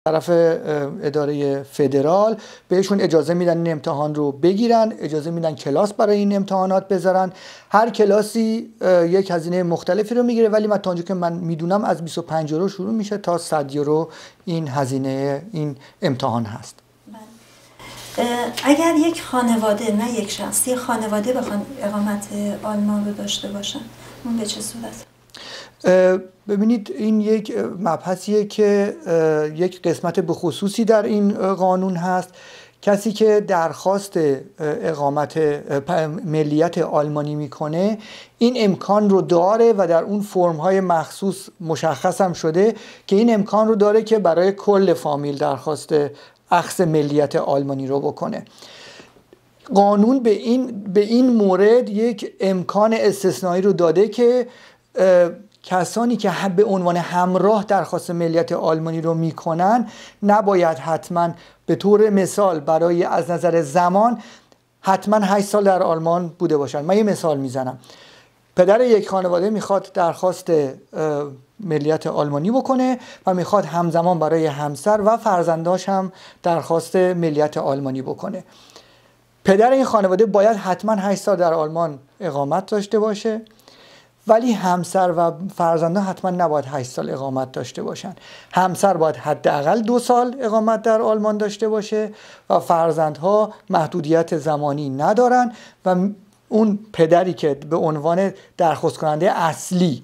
طرف اداره فدرال بهشون اجازه میدن این امتحان رو بگیرن، اجازه میدن کلاس برای این امتحانات بذارن. هر کلاسی یک هزینه مختلفی رو میگیره، ولی من تا اونجا که من میدونم از 25 یورو شروع میشه تا 100 یورو این هزینه این امتحان هست. اگر یک خانواده، نه یک شخص، یک خانواده بخوان اقامت آلمان رو داشته باشن، اون به چه صورت؟ ببینید این یک مبحثیه که یک قسمت به خصوصی در این قانون هست. کسی که درخواست اقامت ملیت آلمانی میکنه این امکان رو داره و در اون فرم‌های مخصوص مشخص هم شده که این امکان رو داره که برای کل فامیل درخواست اخذ ملیت آلمانی رو بکنه. قانون به این مورد یک امکان استثنایی رو داده که کسانی که به عنوان همراه درخواست ملیت آلمانی رو میکنن نباید حتما به طور مثال برای از نظر زمان حتما 8 سال در آلمان بوده باشن. من یه مثال میزنم. پدر یک خانواده میخواد درخواست ملیت آلمانی بکنه و میخواد همزمان برای همسر و فرزنداش هم درخواست ملیت آلمانی بکنه. پدر این خانواده باید حتما 8 سال در آلمان اقامت داشته باشه، ولی همسر و فرزندان حتما نباید 8 سال اقامت داشته باشن. همسر باید حداقل 2 سال اقامت در آلمان داشته باشه و فرزندها محدودیت زمانی ندارن و اون پدری که به عنوان درخواست کننده اصلی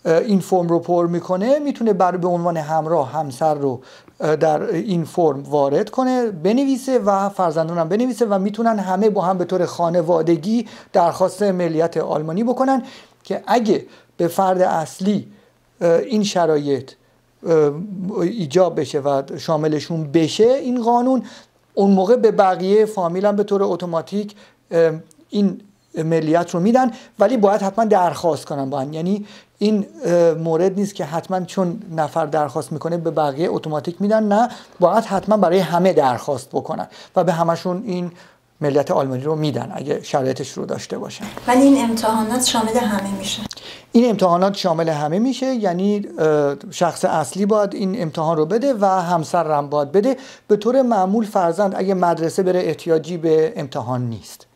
این فرم رو پر میکنه میتونه به عنوان همراه همسر رو در این فرم وارد کنه، بنویسه و فرزندان هم بنویسه و میتونن همه با هم به طور خانوادگی درخواست ملیت آلمانی بکنن که اگه به فرد اصلی این شرایط ایجاب بشه و شاملشون بشه این قانون، اون موقع به بقیه فامیل هم به طور اتوماتیک این ملیت رو میدن، ولی باید حتما درخواست کنن با هم. یعنی این مورد نیست که حتما چون نفر درخواست میکنه به بقیه اتوماتیک میدن، نه، باید حتما برای همه درخواست بکنن و به همشون این ملیت آلمانی رو میدن اگه شرایطش رو داشته باشن. ولی این امتحانات شامل همه میشه؟ این امتحانات شامل همه میشه، یعنی شخص اصلی باید این امتحان رو بده و همسر هم باید بده. به طور معمول فرزند اگه مدرسه بره احتیاجی به امتحان نیست.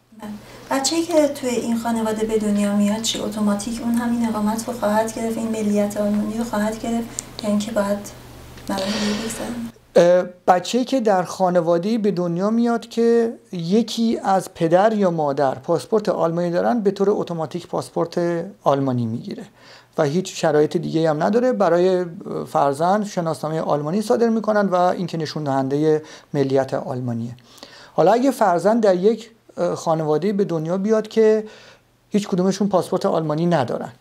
بچه‌ای که توی این خانواده به دنیا میاد چی اتوماتیک اون همین اقامت رو خواهد گرفت، این ملیت آلمانی رو خواهد گرفت یا اینکه باید مراحلی بگذره؟ بچه‌ای که در خانواده‌ای به دنیا میاد که یکی از پدر یا مادر پاسپورت آلمانی دارن به طور اتوماتیک پاسپورت آلمانی میگیره و هیچ شرایط دیگه هم نداره. برای فرزند شناسنامه آلمانی صادر میکنن و این که نشون دهنده ملیت آلمانیه. حالا اگه فرزند در یک خانواده به دنیا بیاد که هیچ کدومشون پاسپورت آلمانی ندارن،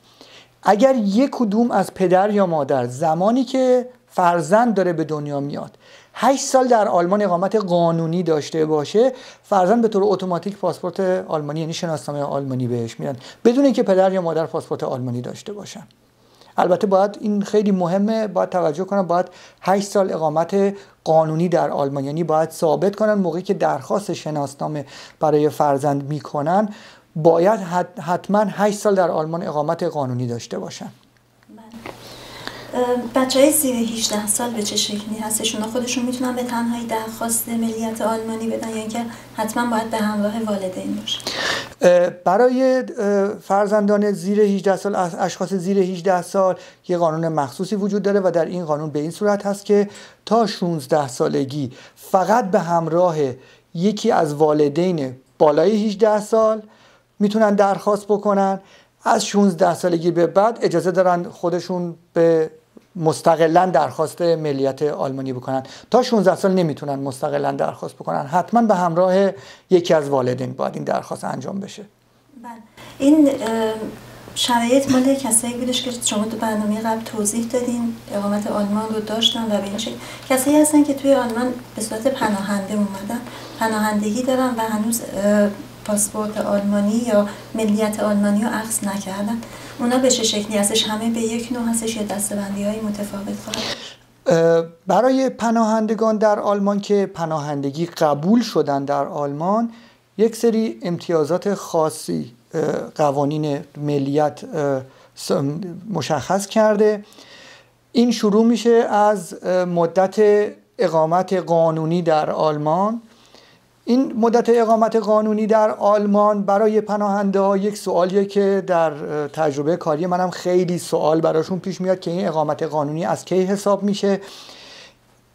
اگر یک کدوم از پدر یا مادر زمانی که فرزند داره به دنیا میاد 8 سال در آلمان اقامت قانونی داشته باشه، فرزند به طور اتوماتیک پاسپورت آلمانی یعنی شناسنامه آلمانی بهش میدن بدون اینکه پدر یا مادر پاسپورت آلمانی داشته باشن. البته باید این خیلی مهمه، باید توجه کنن، باید 8 سال اقامت قانونی در آلمان، یعنی باید ثابت کنن موقعی که درخواست شناسنامه برای فرزند میکنن باید حتما 8 سال در آلمان اقامت قانونی داشته باشن. بچه‌های زیر 18 سال به چه شکلی هستشون؟ خودشون میتونن به تنهایی درخواست ملیت آلمانی بدن یا اینکه حتما باید به همراه والدین باشه؟ برای فرزندان زیر 18 سال، اشخاص زیر 18 سال یه قانون مخصوصی وجود داره و در این قانون به این صورت هست که تا 16 سالگی فقط به همراه یکی از والدین بالای 18 سال میتونن درخواست بکنن. از 16 سالگی به بعد اجازه دارن خودشون به مستقلاً درخواست ملیت آلمانی بکنن. تا 16 سال نمیتونن مستقلاً درخواست بکنن، حتما به همراه یکی از والدین باید این درخواست انجام بشه. بله. این شرایط مال کسایی بودش که شما تو برنامه قبل توضیح دادین اقامت آلمان رو داشتن و به این شکل کسایی هستن که توی آلمان به صورت پناهنده اومدن، پناهندگی دارن و هنوز پاسپورت آلمانی یا ملیت آلمانی رو اخذ نکردن. اونا به چه شکلی هستش؟ همه به یک نوع هستش یا دسته‌بندی‌های متفاوت خواهد؟ برای پناهندگان در آلمان که پناهندگی قبول شدن در آلمان یک سری امتیازات خاصی قوانین ملیت مشخص کرده. این شروع میشه از مدت اقامت قانونی در آلمان. این مدت اقامت قانونی در آلمان برای پناهنده ها یک سوالیه که در تجربه کاری منم خیلی سوال براشون پیش میاد که این اقامت قانونی از کی حساب میشه.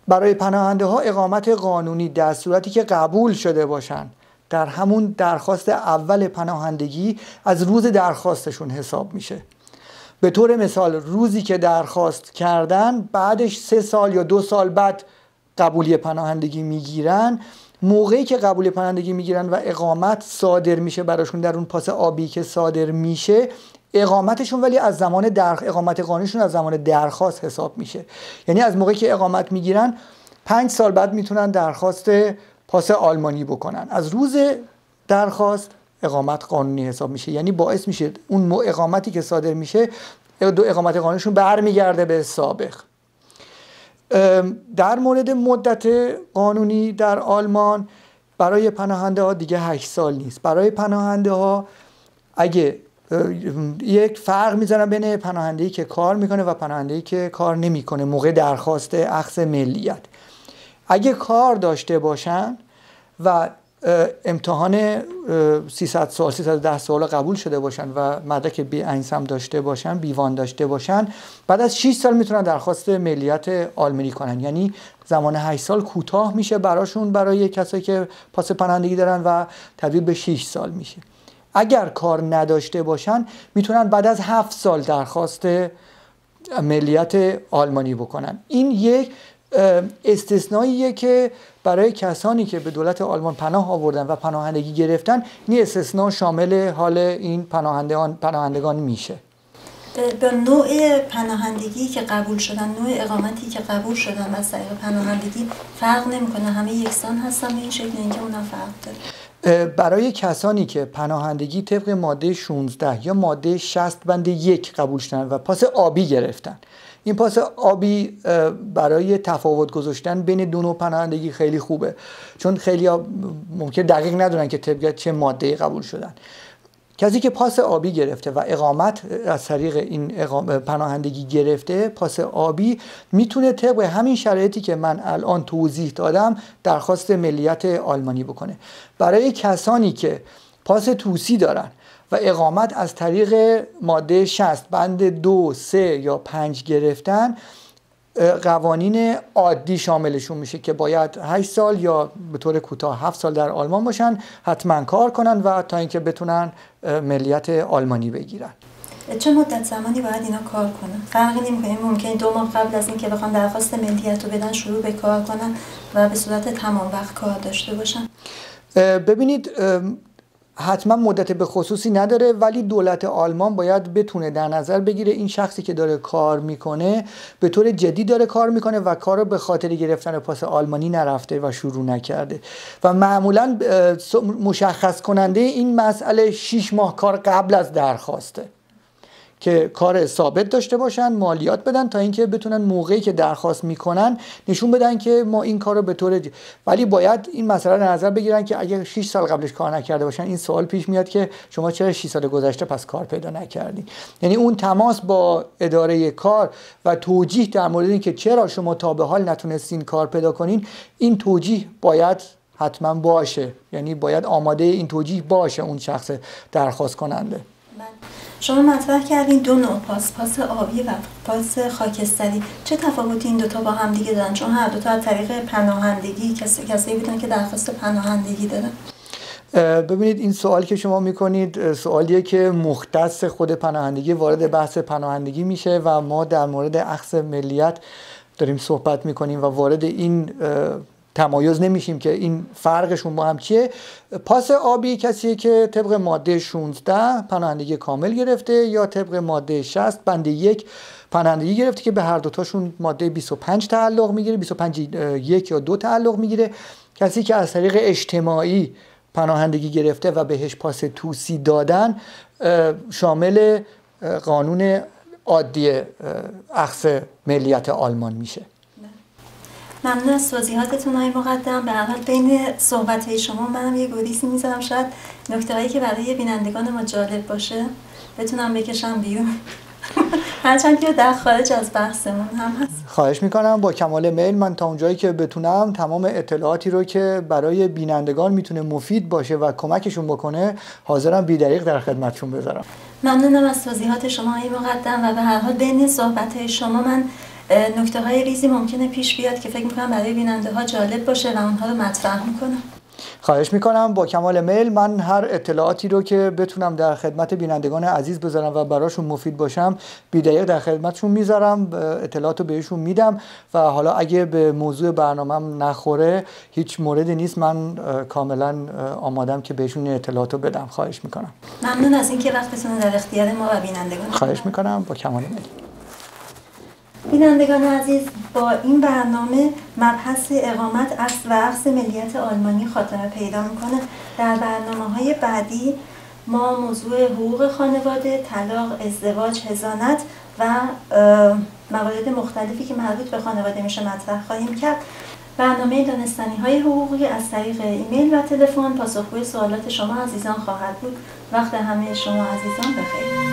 برای پناهنده ها اقامت قانونی در صورتی که قبول شده باشن در همون درخواست اول پناهندگی از روز درخواستشون حساب میشه. به طور مثال روزی که درخواست کردن بعدش 3 سال یا 2 سال بعد قبولی پناهندگی میگیرن. موقعی که قبول پناهندگی میگیرن و اقامت صادر میشه براشون در اون پاس آبی که صادر میشه، اقامتشون ولی از زمان اقامت قانونیشون از زمان درخواست حساب میشه. یعنی از موقعی که اقامت میگیرن 5 سال بعد میتونن درخواست پاس آلمانی بکنن. از روز درخواست اقامت قانونی حساب میشه. یعنی باعث میشه اون اقامتی که صادر میشه اقامت قانونیشون برمیگرده به سابق. در مورد مدت قانونی در آلمان برای پناهنده ها دیگه 8 سال نیست. برای پناهنده ها اگه یک فرق میذارن بین پناهنده‌ای که کار میکنه و پناهنده‌ای که کار نمیکنه موقع درخواست اخذ ملیت. اگه کار داشته باشن و امتحان 300 سال 310 سال قبول شده باشن و مدرک B1 هم داشته باشن، B1 داشته باشن، بعد از 6 سال میتونن درخواست ملیت آلمانی کنن. یعنی زمان 8 سال کوتاه میشه براشون، برای کسایی که پاس پناهندگی دارن، و تبدیل به 6 سال میشه. اگر کار نداشته باشن میتونن بعد از 7 سال درخواست ملیت آلمانی بکنن. این یک استثنائیه که برای کسانی که به دولت آلمان پناه آوردن و پناهندگی گرفتن، این استثناء شامل حال این پناهندگان میشه. به نوع پناهندگی که قبول شدن، نوع اقامتی که قبول شدن از طریق پناهندگی فرق نمیکنه، همه یکسان هستن به این شکل، اینکه اونم فرق داره. برای کسانی که پناهندگی طبق ماده 16 یا ماده 60 بند 1 قبول شدن و پاس آبی گرفتن، این پاس آبی برای تفاوت گذاشتن بین دو نوع پناهندگی خیلی خوبه، چون خیلی ها ممکن دقیق ندونن که طبق چه ماده قبول شدن. کسی که پاس آبی گرفته و اقامت از طریق این پناهندگی گرفته، پاس آبی، میتونه طبق همین شرایطی که من الان توضیح دادم درخواست ملیت آلمانی بکنه. برای کسانی که پاس توسی دارن و اقامت از طریق ماده 60 بند 2 3 یا 5 گرفتن، قوانین عادی شاملشون میشه که باید 8 سال یا به طور کوتاه 7 سال در آلمان باشن، حتما کار کنن و تا اینکه بتونن ملیت آلمانی بگیرن. چه مدت زمانی باید اینا کار کنن؟ فرقی نمی‌کنه، ممکن 2 ماه قبل از اینکه بخوان درخواست ملیت رو بدن شروع به کار کنن و به صورت تمام وقت کار داشته باشن. ببینید حتما مدت به خصوصی نداره، ولی دولت آلمان باید بتونه در نظر بگیره این شخصی که داره کار میکنه به طور جدی داره کار میکنه و کار رو به خاطر گرفتن پاس آلمانی نرفته و شروع نکرده. و معمولا مشخص کننده این مسئله 6 ماه کار قبل از درخواسته که کار ثابت داشته باشن، مالیات بدن، تا اینکه بتونن موقعی که درخواست میکنن نشون بدن که ما این کار رو به طور ولی باید این مسئله رو نظر بگیرن که اگه 6 سال قبلش کار نکرده باشن، این سوال پیش میاد که شما چرا 6 سال گذشته پس کار پیدا نکردین. یعنی اون تماس با اداره کار و توجیه در مورد این که چرا شما تا به حال نتونستین کار پیدا کنین، این توجیه باید حتما باشه. یعنی باید آماده این توجیه باشه اون شخص درخواست کننده. شما مطرح کردین 2 نوع پاس آبی و پاس خاکستری. چه تفاوتی این دوتا با هم دیگه دارن؟ چون هر دوتا از طریق پناهندگی کسی بودن که درخواست پناهندگی دارن. ببینید این سوال که شما میکنید سوالیه که مختص خود پناهندگی وارد بحث پناهندگی میشه و ما در مورد اخذ ملیت داریم صحبت میکنیم و وارد این تمایز نمیشیم که این فرقشون با هم چیه. پاس آبی کسیه که طبق ماده 16 پناهندگی کامل گرفته یا طبق ماده 60 بند 1 پناهندگی گرفته که به هر دوتاشون ماده 25 تعلق میگیره، 25 1 یا 2 تعلق میگیره. کسی که از طریق اجتماعی پناهندگی گرفته و بهش پاس توسی دادن شامل قانون عادی اخذ ملیت آلمان میشه. ممنون از توضیحاتتون های مقدم. به هر حال بین صحبت‌های شما منم یه گریزی میذارم، شاید نکته‌هایی که برای بینندگان ما جالب باشه بتونم بکشم بیرون. هرچند که در خارج از بحثمون هم هست. خواهش میکنم، با کمال میل من تا اونجایی که بتونم تمام اطلاعاتی رو که برای بینندگان میتونه مفید باشه و کمکشون بکنه حاضرم بی‌دریغ در خدمتشون بذارم. ممنونم از توضیحات شما آقای مقدم و به هر حال بین صحبت‌های شما من نکته‌های ریزی ممکنه پیش بیاد که فکر می‌کنم برای بیننده‌ها جالب باشه و اونها رو مطرح می‌کنم. خواهش میکنم، با کمال میل. من هر اطلاعاتی رو که بتونم در خدمت بینندگان عزیز بذارم و براشون مفید باشم بی‌دریغ در خدمتشون میذارم، اطلاعاتو بهشون میدم و حالا اگه به موضوع برنامه‌م نخوره هیچ موردی نیست، من کاملا آمادم که بهشون اطلاعاتو بدم. خواهش میکنم. ممنون از اینکه وقتتون در اختیار ما و بینندگان. خواهش میکنم، با کمال میل. بینندگان عزیز، با این برنامه مبحث اقامت اصل و اخذ ملیت آلمانی خاتمه پیدا میکنه. در برنامه‌های بعدی ما موضوع حقوق خانواده، طلاق، ازدواج، حضانت و موارد مختلفی که مربوط به خانواده میشه مطرح خواهیم کرد. برنامه دانستنی‌های حقوقی از طریق ایمیل و تلفن پاسخگوی سوالات شما عزیزان خواهد بود. وقت همه شما عزیزان بخیر.